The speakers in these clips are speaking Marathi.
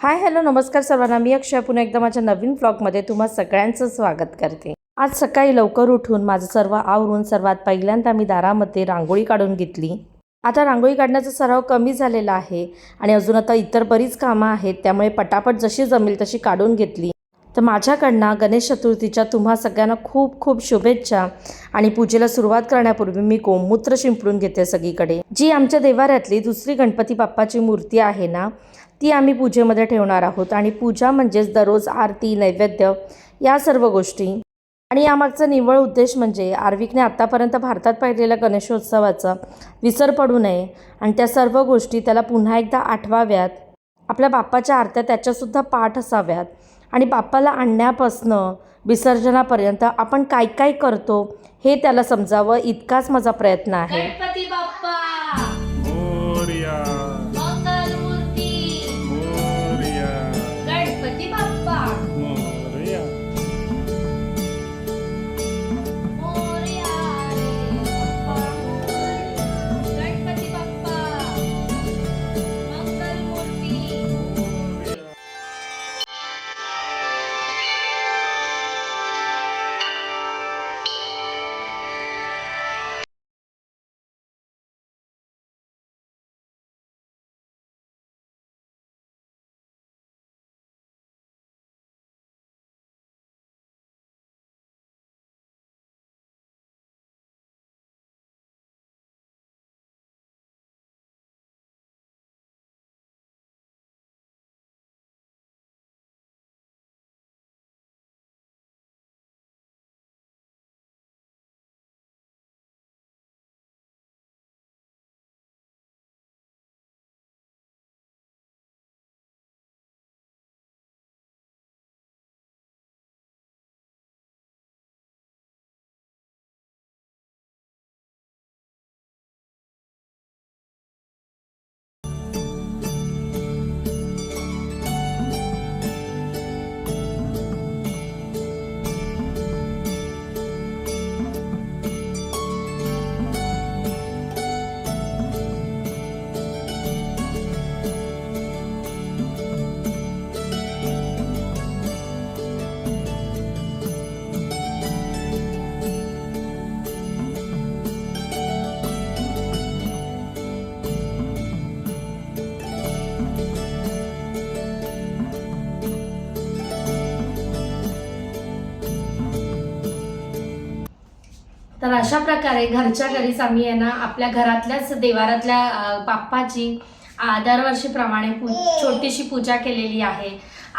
हाय हॅलो नमस्कार सर्वांना. मी अक्षय पुन्हा एकदा माझ्या नवीन व्लॉगमध्ये तुम्हा सगळ्यांचं स्वागत करते. आज सकाळी लवकर उठून माझं सर्व आवरून सर्वात पहिल्यांदा मी दारामध्ये रांगोळी काढून घेतली. आता रांगोळी काढण्याचा सराव कमी झालेला आहे आणि अजून आता इतर बरीच कामं आहेत, त्यामुळे पटापट जशी जमेल तशी काढून घेतली. तर माझ्याकडनं गणेश चतुर्थीच्या तुम्हा सगळ्यांना खूप खूप शुभेच्छा. आणि पूजेला सुरुवात करण्यापूर्वी मी गोमूत्र शिंपडून घेते सगळीकडे. जी आमच्या देवाऱ्यातली दुसरी गणपती बाप्पाची मूर्ती आहे ना, ती आम्ही पूजेमध्ये ठेवणार आहोत. आणि पूजा म्हणजेच दररोज आरती, नैवेद्य या सर्व गोष्टी. आणि यामागचा निव्वळ उद्देश म्हणजे आर्विकने आत्तापर्यंत भारतात पाहिलेल्या गणेशोत्सवाचा विसर पडू नये आणि त्या सर्व गोष्टी त्याला पुन्हा एकदा आठवाव्यात. आपल्या बाप्पाच्या आरत्या त्याच्यासुद्धा पाठ असाव्यात आणि बाप्पाला आणण्यापासनं विसर्जनापर्यंत आपण काय काय करतो हे त्याला समजावं, इतकाच माझा प्रयत्न आहे. गणपती बाप्पा मोरया मंगलमूर्ती मोरया गणपती बाप्पा मोरया मोरया गणपती बाप्पा मंगलमूर्ती. तर अशा प्रकारे घरच्या घरीच आम्ही आहे ना आपल्या घरातल्याच देवारातल्या बाप्पाची दरवर्षीप्रमाणे छोटीशी पूजा केलेली आहे,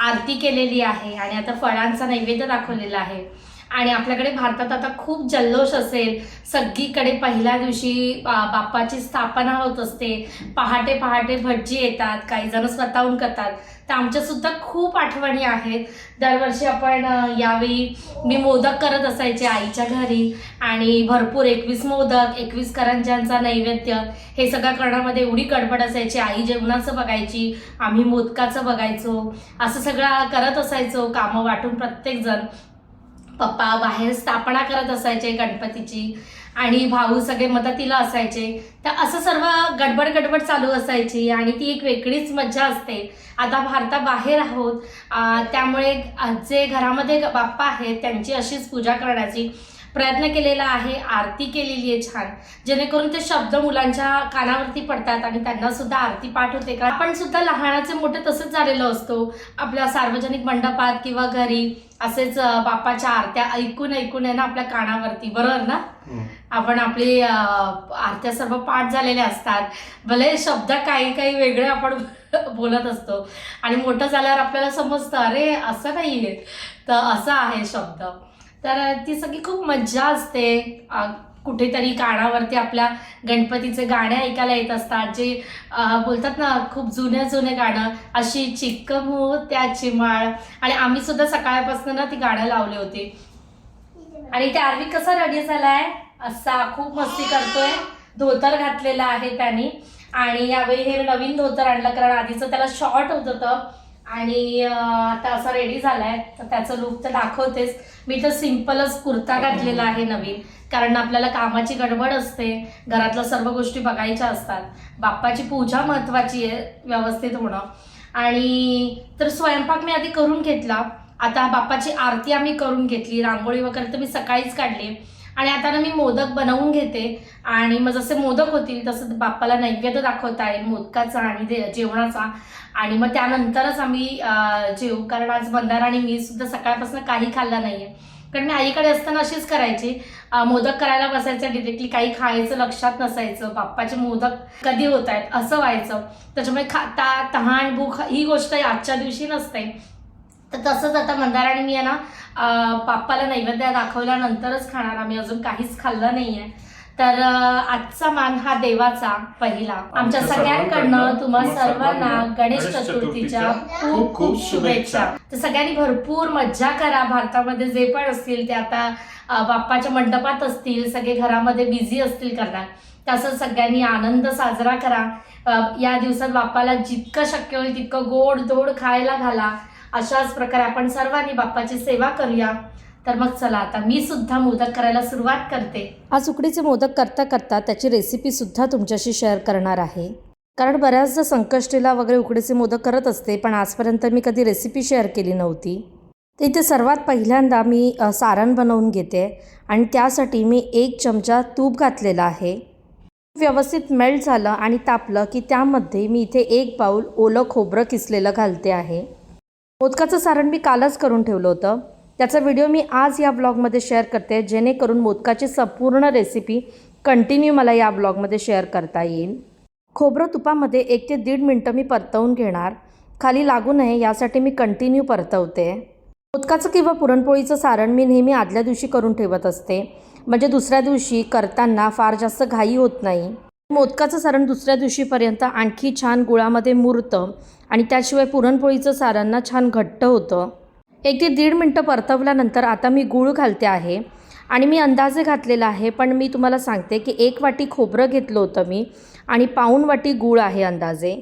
आरती केलेली आहे आणि आता फळांचा नैवेद्य दाखवलेला आहे. आणि आपल्याकडे भारतात आता खूप जल्लोष असेल, सगळीकडे पहिल्या दिवशी बाप्पाची स्थापना होत असते. पहाटे पहाटे भटजी येतात, काही जण स्वतःहून करतात. तर आमच्यासुद्धा खूप आठवणी आहेत. दरवर्षी आपण यावेळी मी मोदक करत असायचे आईच्या घरी आणि भरपूर 21 मोदक, 21 करंज्यांचा नैवेद्य हे सगळं करण्यामध्ये एवढी गडबड असायची. आई जेवणाचं बघायची, आम्ही मोदकाचं बघायचो, असं सगळं करत असायचो कामं वाटून प्रत्येकजण. पप्पा बाहेर स्थापना करत असायचे गणपतीची आणि भाऊ सगळे मदतीला असायचे. तर असं सर्व गडबड चालू असायची आणि ती एक वेगळीच मज्जा असते. आता भारताबाहेर आहोत, त्यामुळे जे घरामध्ये बाप्पा आहेत त्यांची अशीच पूजा करण्याची प्रयत्न केलेला आहे. आरती केलेली आहे छान, जेणेकरून ते शब्द मुलांच्या कानावरती पडतात आणि त्यांना सुद्धा आरती पाठ होते. का आपण सुद्धा लहानाचे मोठे तसंच झालेलो असतो आपल्या सार्वजनिक मंडपात किंवा घरी. असेच बाप्पाच्या आरत्या ऐकून आहे ना आपल्या कानावरती, बरोबर ना. आपण आपली आरत्या सर्व पाठ झालेल्या असतात, भले शब्द काही वेगळे आपण बोलत असतो आणि मोठं झाल्यावर आपल्याला समजतं अरे असं नाहीये, तर असं आहे शब्द. तर ती सगळी खूप मज्जा असते. कुठेतरी कानावरती आपल्या गणपतीचे गाणे ऐकायला येत असतात, जे बोलतात ना खूप जुने गाणं, अशी चिक्कमो त्याची माळ. आणि आम्ही सुद्धा सकाळपासून ना ती गाणं लावले होते. आणि ते आर्विक कसा रेडी झालाय, असा खूप मस्ती करतोय. धोतर घातलेला आहे त्याने आणि यावेळी हे नवीन धोतर आणलं, कारण आधीचं त्याला शॉर्ट होत होतं आणि आता असा रेडी झालाय. तर त्याचं लुक तर दाखवतेच. मी तर सिंपलच कुर्ता घातलेला आहे नवीन, कारण आपल्याला कामाची गडबड असते, घरातल्या सर्व गोष्टी बघायच्या असतात. बाप्पाची पूजा महत्त्वाची आहे, व्यवस्थित होणं. आणि तर स्वयंपाक मी आधी करून घेतला. आता बाप्पाची आरती आम्ही करून घेतली, रांगोळी वगैरे तर मी सकाळीच काढली. आणि आता ना मी मोदक बनवून घेते आणि मग जसे मोदक होतील तसं बाप्पाला नैवेद्य दाखवता येईल मोदकाचा आणि जेवणाचा. आणि मग त्यानंतरच आम्ही जेवू, कारण आज मंदार आणि मी सुद्धा सकाळपासून काही खाल्लं नाहीये. कारण मी आईकडे असताना अशीच करायची, मोदक करायला बसायचं, डिरेक्टली काही खायचं लक्षात नसायचं, बाप्पाचे मोदक कधी होत आहेत असं व्हायचं. त्याच्यामुळे तहान भूक ही गोष्ट आजच्या दिवशी नसते. तर तसंच आता मंदार आणि मी आहे ना बाप्पाला नैवेद्य दाखवल्यानंतरच खाणार, आम्ही अजून काहीच खाल्लं नाहीये. तर आजचा मान हा देवाचा पहिला. आमच्या सगळ्यांकडनं तुम्हा सर्वांना गणेश चतुर्थीच्या खूप खूप शुभेच्छा. तर सगळ्यांनी भरपूर मज्जा करा. भारतामध्ये जे पण असतील ते आता बाप्पाच्या मंडपात असतील, सगळे घरामध्ये बिझी असतील करणार, तसंच सगळ्यांनी आनंद साजरा करा. या दिवसात बाप्पाला जितकं शक्य होईल तितकं गोड धोड खायला घाला. अशाच प्रकारे आपण सर्वांनी बाप्पाची सेवा करूया. तर मग चला आता मी सुद्धा मोदक करायला सुरुवात करते. आज उकडीचे मोदक करता करता त्याची रेसिपी सुद्धा तुमच्याशी शेअर करणार आहे. कारण बऱ्याचदा संकष्टीला वगैरे उकडीचे मोदक करत असते, पण आजपर्यंत मी कधी रेसिपी शेअर केली नव्हती. तर इथे सर्वात पहिल्यांदा मी सारण बनवून घेते आणि त्यासाठी मी 1 चमचा तूप घातलेला आहे. व्यवस्थित मेल्ट झालं आणि तापलं की त्यामध्ये मी इथे 1 बाउल ओलं खोबरं किसलेलं घालते आहे. मोदकाचं सारण मी कालच करून ठेवलं होतं, त्याचा व्हिडिओ मी आज या ब्लॉगमध्ये शेअर करते, जेणेकरून मोदकाची संपूर्ण रेसिपी कंटिन्यू मला या ब्लॉगमध्ये शेअर करता येईल. खोबरं तुपामध्ये 1 ते 1.5 मिनटं मी परतवून घेणार, खाली लागू नये यासाठी मी कंटिन्यू परतवते. मोदकाचं किंवा पुरणपोळीचं सारण मी नेहमी आदल्या दिवशी करून ठेवत असते, म्हणजे दुसऱ्या दिवशी करताना फार जास्त घाई होत नाही. मोदकाचं सारण दुसऱ्या दिवशीपर्यंत आणखी छान गुळामध्ये मुरतं आणि त्याशिवाय पुरणपोळीचं सारण ना छान घट्ट होतं. 1 ते 1.5 मिनटं परतवल्यानंतर आता मी गूळ घालते आहे आणि मी अंदाजे घातलेला आहे, पण मी तुम्हाला सांगते की 1 वाटी खोबरं घेतलं होतं मी आणि पाऊण वाटी गूळ आहे अंदाजे.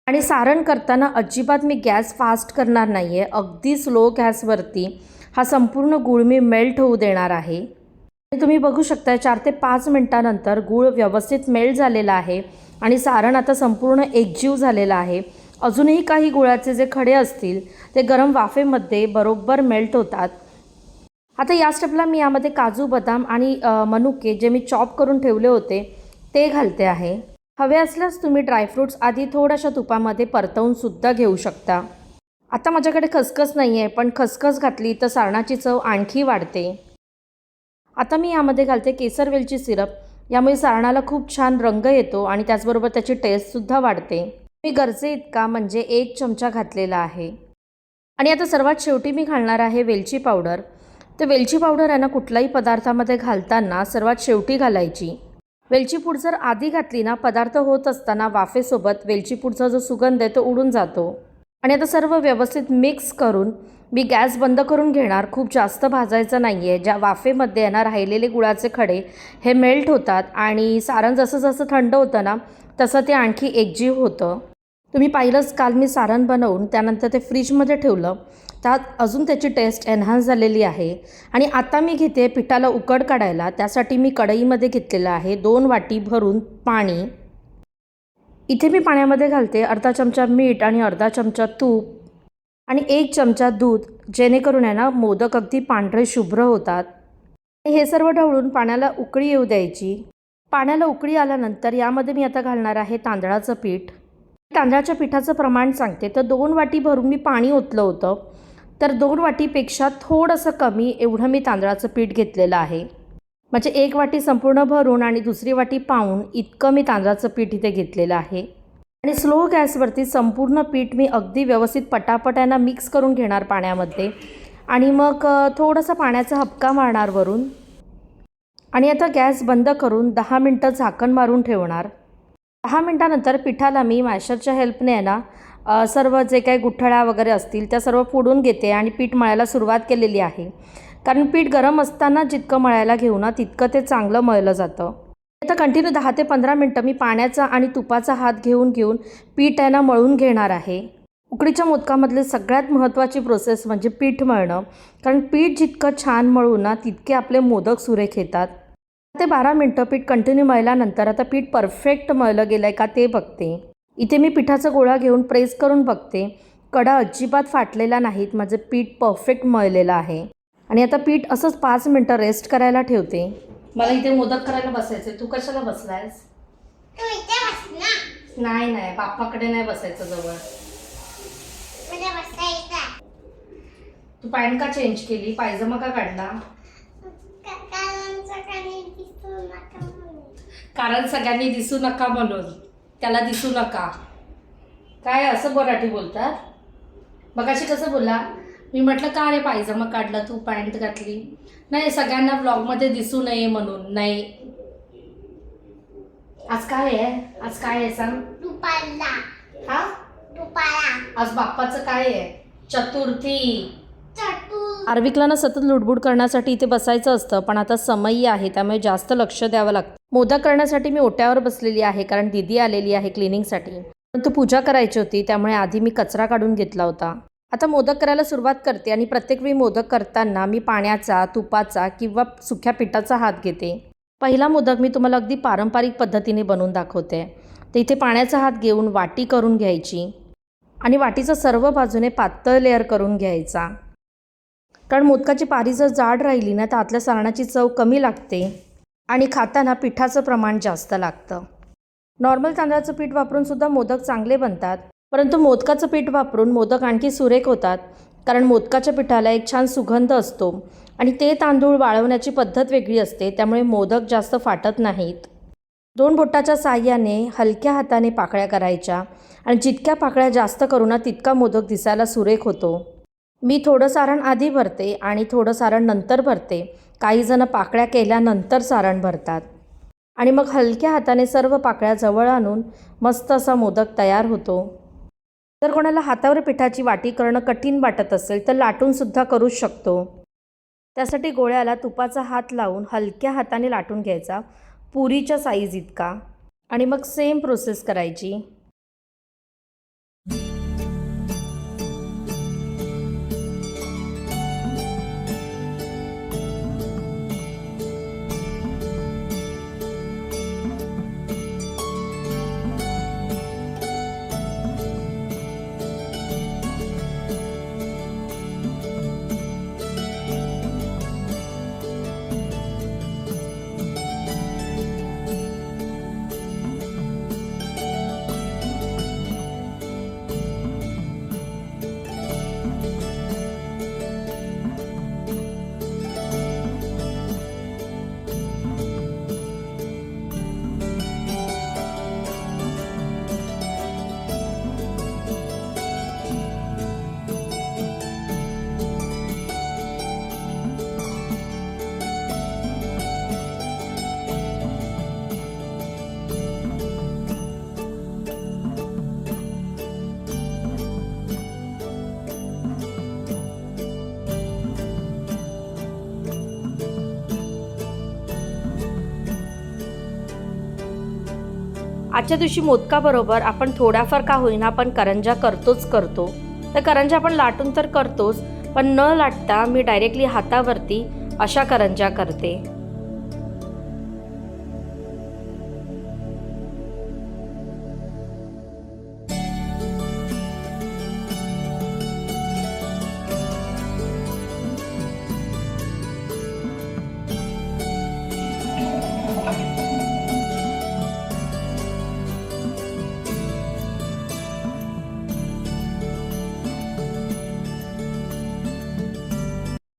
आणि सारण करताना अजिबात मी गॅस फास्ट करणार नाही आहे, अगदी स्लो गॅसवरती हा संपूर्ण गूळ मी मेल्ट होऊ देणार आहे. तुम्ही बघू शकता 4 ते 5 मिनटानंतर गूळ व्यवस्थित मेल्ट झालेला आहे आणि सारण आता संपूर्ण एकजीव झालेलं आहे. अजूनही काही गुळाचे जे खडे असतील ते गरम वाफेमध्ये बरोबर मेल्ट होतात. आता या स्टेपला मी यामध्ये काजू, बदाम आणि मनुके जे मी चॉप करून ठेवले होते ते घालते आहे. हवे असल्यास तुम्ही ड्रायफ्रूट्स आधी थोड्याशा तुपामध्ये परतवून सुद्धा घेऊ शकता. आता माझ्याकडे खसखस नाही आहे, पण खसखस घातली तर सारणाची चव आणखी वाढते. आता मी यामध्ये घालते केसर वेलची सिरप, यामुळे सारणाला खूप छान रंग येतो आणि त्याचबरोबर त्याची टेस्टसुद्धा वाढते. मी गरजे इतका म्हणजे 1 चमचा घातलेला आहे. आणि आता सर्वात शेवटी मी घालणार आहे वेलची पावडर. तर वेलची पावडर आहे ना कुठल्याही पदार्थामध्ये घालताना सर्वात शेवटी घालायची. वेलची पूड जर आधी घातली ना पदार्थ होत असताना वाफेसोबत वेलची पूडचा जो सुगंध आहे तो उडून जातो. आणि आता सर्व व्यवस्थित मिक्स करून मी गॅस बंद करून घेणार. खूप जास्त भाजायचं नाही आहे, ज्या वाफेमध्ये आहे ना राहिलेले गुळाचे खडे हे मेल्ट होतात आणि सारण जसं जसं थंड होतं ना तसं ते आणखी एकजीव होतं. तुम्ही पाहिलंच, काल मी सारण बनवून त्यानंतर ते फ्रीजमध्ये ठेवलं, त्यात अजून त्याची टेस्ट एन्हान्स झालेली आहे. आणि आता मी घेते पिठाला उकड काढायला. त्यासाठी मी कढईमध्ये घेतलेलं आहे 2 वाटी भरून पाणी. इथे मी पाण्यामध्ये घालते अर्धा चमचा मीठ आणि अर्धा चमचा तूप आणि 1 चमचा दूध, जेणेकरून आहे ना मोदक अगदी पांढरे शुभ्र होतात. हे सर्व ढवळून पाण्याला उकळी येऊ द्यायची. पाण्याला उकळी आल्यानंतर यामध्ये मी आता घालणार आहे तांदळाचं पीठ. तांदळाच्या पिठाचं प्रमाण सांगते तर 2 वाटी भरून मी पाणी ओतलं होतं, तर 2 वाटीपेक्षा थोडंसं कमी एवढं मी तांदळाचं पीठ घेतलेलं आहे. म्हणजे 1 वाटी संपूर्ण भरून आणि दुसरी वाटी पाऊण इतकं मी तांदळाचं पीठ इथे घेतलेलं आहे. आणि स्लो गॅसवरती संपूर्ण पीठ मी अगदी व्यवस्थित पटापटांना मिक्स करून घेणार पाण्यामध्ये आणि मग थोडंसं पाण्याचा हबका मारणार वरून. आणि आता गॅस बंद करून 10 मिनटं झाकण मारून ठेवणार. 10 मिनटानंतर पिठाला मी मॅशरच्या हेल्पने आहे ना सर्व जे काही गुठळ्या वगैरे असतील त्या सर्व फोडून घेते आणि पीठ मळायला सुरुवात केलेली आहे. कारण पीठ गरम असताना जितकं मळायला घेऊ ना तितकं ते चांगलं मळलं जातं. आता कंटिन्यू 10 ते 15 मिनटं मी पाण्याचा आणि तुपाचा हात घेऊन पीठ आहे ना मळून घेणार आहे. उकडीच्या मोदकामधली सगळ्यात महत्त्वाची प्रोसेस म्हणजे पीठ मळणं, कारण पीठ जितकं छान मळू ना तितके आपले मोदक सुरेख येतात. ते 12 मिनटं पीठ कंटिन्यू मळल्यानंतर आता पीठ परफेक्ट मळलं गेलं आहे का ते बघते. इथे मी पिठाचा गोळा घेऊन प्रेस करून बघते. कडा अजिबात फाटलेला नाहीत. माझं पीठ परफेक्ट मळलेलं आहे. आणि आता पीठ असंच 5 मिनटं रेस्ट करायला ठेवते. मला इथे मोदक करायला बसायचं. तू कशाला बसलायस? नाही नाही, बाप्पाकडे नाही बसायचं जवळ. तू पॅन्ट का चेंज केली? पायजमा का काढला? कारण सगळ्यांनी दिसू नका म्हणून. त्याला दिसू नका काय असं मराठी बोलतात? मगाशी कसं बोला? मी म्हटलं का रे पायजमा काढला तू पॅन्ट घातली? नाही, सगळ्यांना ब्लॉगमध्ये दिसू नये म्हणून. नाही, आज काय आहे? आज काय आहे सांग? हा, आज बाप्पाचं काय आहे? चतुर्थी. आर्विकला ना सतत लुडबुड करण्यासाठी इथे बसायचं असतं, पण आता समयी आहे त्यामुळे जास्त लक्ष द्यावं लागतं. मोदक करण्यासाठी मी ओट्यावर बसलेली आहे कारण दीदी आलेली आहे क्लिनिंगसाठी. परंतु पूजा करायची होती त्यामुळे आधी मी कचरा काढून घेतला होता. आता मोदक करायला सुरुवात करते आणि प्रत्येक वेळी मोदक करताना मी पाण्याचा, तुपाचा किंवा सुक्या पिठाचा हात घेते. पहिला मोदक मी तुम्हाला अगदी पारंपरिक पद्धतीने बनवून दाखवते. तर इथे पाण्याचा हात घेऊन वाटी करून घ्यायची आणि वाटीचा सर्व बाजूने पातळ लेअर करून घ्यायचा. कारण मोदकाची पारी जर जाड राहिली ना तर आतल्या सारणाची चव कमी लागते आणि खाताना पिठाचं प्रमाण जास्त लागतं. नॉर्मल तांदळाचं पीठ वापरून सुद्धा मोदक चांगले बनतात, परंतु मोदकाचं पीठ वापरून मोदक आणखी सुरेख होतात कारण मोदकाच्या पिठाला एक छान सुगंध असतो आणि ते तांदूळ वाळवण्याची पद्धत वेगळी असते, त्यामुळे मोदक जास्त फाटत नाहीत. 2 बोटाच्या साहाय्याने हलक्या हाताने पाकळ्या करायच्या आणि जितक्या पाकळ्या जास्त करू ना तितका मोदक दिसायला सुरेख होतो. मी थोडं सारण आधी भरते आणि थोडं सारण नंतर भरते. काही जण पाकळ्या केल्यानंतर सारण भरतात आणि मग हलक्या हाताने सर्व पाकळ्या जवळ आणून मस्त असा मोदक तयार होतो. जर कोणाला हातावर पिठाची वाटी करणं कठीण वाटत असेल तर लाटूनसुद्धा करू शकतो. त्यासाठी गोळ्याला तुपाचा हात लावून हलक्या हाताने लाटून घ्यायचा, पुरीच्या साईज इतका, आणि मग सेम प्रोसेस करायची. आजच्या दिवशी मोदकाबरोबर आपण थोड्याफार का होईना पण करंजा करतो. तर करंजा आपण लाटून तर करतोच, पण न लाटता मी डायरेक्टली हातावरती अशा करंजा करते.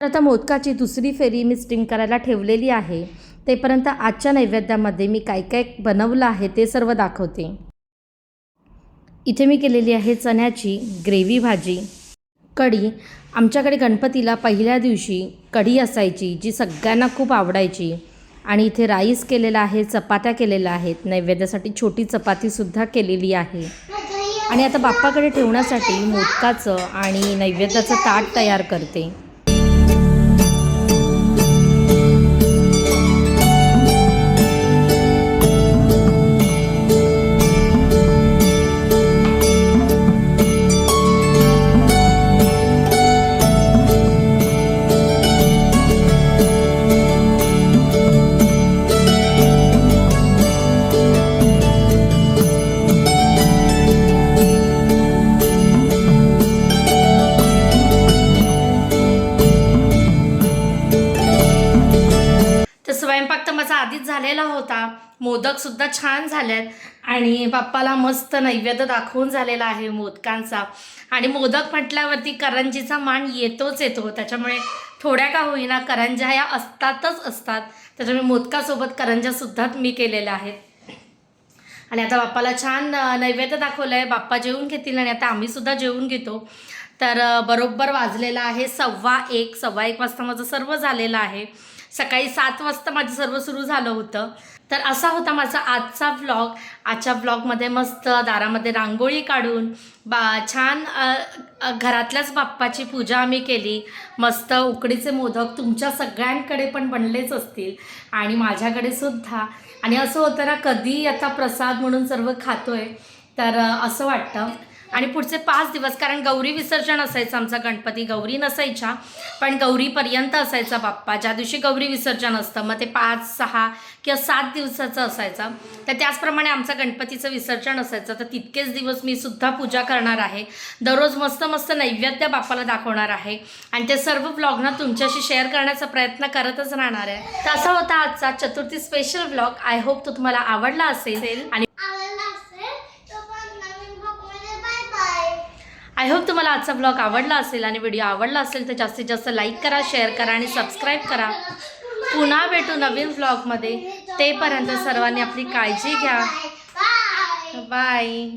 आता मोदकाची दुसरी फेरी मी स्टीम करायला ठेवलेली आहे. तेपर्यंत आजच्या नैवेद्यामध्ये मी काय काय बनवलं आहे ते सर्व दाखवते. इथे मी केलेली आहे चण्याची ग्रेव्ही भाजी, कढी. आमच्याकडे गणपतीला पहिल्या दिवशी कढी असायची जी सगळ्यांना खूप आवडायची. आणि इथे राईस केलेला आहे, चपात्या केलेल्या आहेत, नैवेद्यासाठी छोटी चपातीसुद्धा केलेली आहे. आणि आता बाप्पाकडे ठेवण्यासाठी मोदकाचं आणि नैवेद्याचं ताट तयार करते. झालेला होता. मोदकसुद्धा छान झालेत आणि बाप्पाला मस्त नैवेद्य दाखवून झालेला आहे मोदकांचा. आणि मोदक म्हटल्यावरती करंजीचा मान येतोच येतो. त्याच्यामुळे थोड्या का होईना करंज्या ह्या असतातच असतात. त्याच्यामुळे मोदकासोबत करंज्यासुद्धा मी केलेल्या आहेत. आणि आता बाप्पाला छान नैवेद्य दाखवलं आहे. बाप्पा जेवून घेतील आणि आता आम्हीसुद्धा जेवून घेतो. तर बरोबर वाजलेला आहे 1:15 वाजता माझं सर्व झालेलं आहे. सकाळी 7 वाजता माझं सर्व सुरू झालं होतं. तर असा होता माझा आजचा व्लॉग. आजच्या व्लॉगमध्ये मस्त दारामध्ये रांगोळी काढून छान घरातल्याच बाप्पाची पूजा आम्ही केली. मस्त उकडीचे मोदक तुमच्या सगळ्यांकडे पण बनलेच असतील आणि माझ्याकडे सुद्धा. आणि असं होतं ना, कधी आता प्रसाद म्हणून सर्व खातोय तर असं वाटतं. आणि पुढचे 5 दिवस, कारण गौरी विसर्जन असायचं आमचा गणपती, गौरी नसायच्या पण गौरीपर्यंत असायचा बाप्पा. ज्या दिवशी गौरी विसर्जन असतं मग ते 5, 6 किंवा 7 दिवसाचं असायचं. तर त्याचप्रमाणे आमचं गणपतीचं विसर्जन असायचं. तर तितकेच दिवस मी सुद्धा पूजा करणार आहे. दररोज मस्त मस्त नैवेद्य बाप्पाला दाखवणार आहे आणि ते सर्व ब्लॉग ना तुमच्याशी शेअर करण्याचा प्रयत्न करतच राहणार आहे. तर असा होता आजचा चतुर्थी स्पेशल ब्लॉग. आय होप तो तुम्हाला आवडला असेल आणि आय होप तुम्हाला आजचा ब्लॉग आवडला असेल आणि व्हिडिओ आवडला असेल तर जास्तीत जास्त लाईक करा, शेअर करा आणि सबस्क्राईब करा. पुन्हा भेटू नवीन व्लॉगमध्ये. तेपर्यंत सर्वांनी आपली काळजी घ्या. बाय.